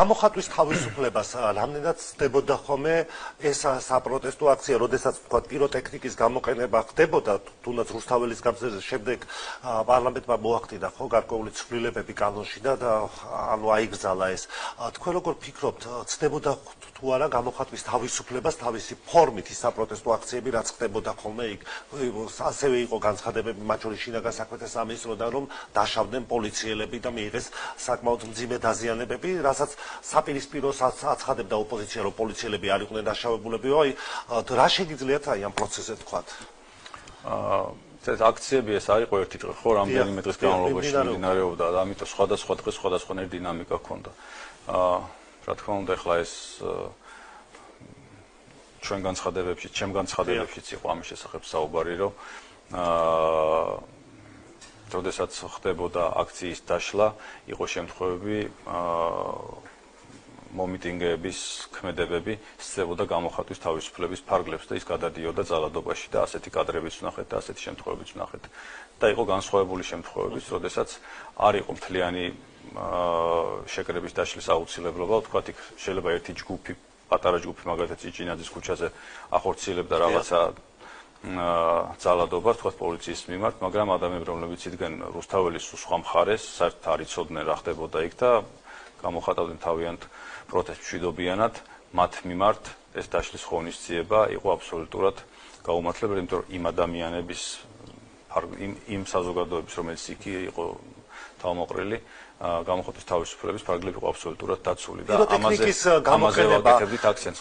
გამოხატვის თავისუფლებას რამდენად ხდებოდა ხოლმე ეს საპროტესტო აქცია, როდესაც თქვა პიროტექნიკის გამოყენება ხდებოდა, თუნდაც რუსთაველის გამზირზე შემდეგ პარლამენტმა მოახდინა ხო გარკვეული ცვლილებები კანონში და ანუ აიგზალა ეს. თქვენ როგორ ფიქრობთ, ხდებოდა თუ არა გამოხატვის თავისუფლებას თავისი ფორმით ის საპროტესტო აქციები, რაც ხდებოდა ხოლმე იქ, ასევე იყო განცხადებები მათ შორის შინაგან საქმეთა სამინისტროდან, რომ დაშავდნენ პოლიციელები და მიიღეს საკმაოდ მძიმე დაზიანებები, რასაც საპირისპიროს აცხადებდა ოპოზიცია, რომ პოლიციელები არ იყვნენ დაშავებულები, აი რა შეგიძლიათ აი ამ პროცესზე თქვათ? ეს აქციები ეს არ იყო ერთი დღე, ხო, რამდენიმე დღის განმავლობაში მიმდინარეობდა და ამიტომ სხვადასხვა დღეს სხვადასხვანაირი დინამიკა ჰქონდა. რა თქმა უნდა, ახლა ეს ჩვენ განცხადებებში, ჩემ განცხადებებშიც იყო ამის შესახებ საუბარი, რომ როდესაც ხდებოდა აქციის დაშლა, იყო შემთხვევები მომიტინგეების ქმედებები სცემოდა გამოხატვის თავისუფლების ფარგლებს და ის გადადიოდა ძალადობაში და ასეთი კადრებიც ვნახეთ და ასეთი შემთხვევებიც ვნახეთ. და იყო განსხვავებული შემთხვევებიც, როდესაც არ იყო მთლიანი შეკრების დაშლის აუცილებლობა, თქვათ, იქ შეიძლება ერთი ჯგუფი, პატარა ჯგუფი მაგალითად ჭიჭინაძის ქუჩაზე ახორციელებდა რაღაცა ძალადობას, თქვათ, პოლიციის მიმართ, მაგრამ ადამიანები, რომლებიც იდგნენ რუსთაველის სხვა მხარეს, საერთოდ არ იცოდნენ რა ხდებოდა იქ და გამოხატავდნენ თავიანთ პროტესტს მშვიდობიანად, მათ მიმართ ეს დაშლის ღონისძიება იყო აბსოლუტურად გაუმართლებელი, იმიტომ რომ იმ ადამიანების იმ საზოგადოების, რომელიც იქ იყო თავმოყრილი, გამოხატვის თავისუფლების ფარგლები იყო აბსოლუტურად დაცული და ამაზე ვაკეთებდით აქცენტს.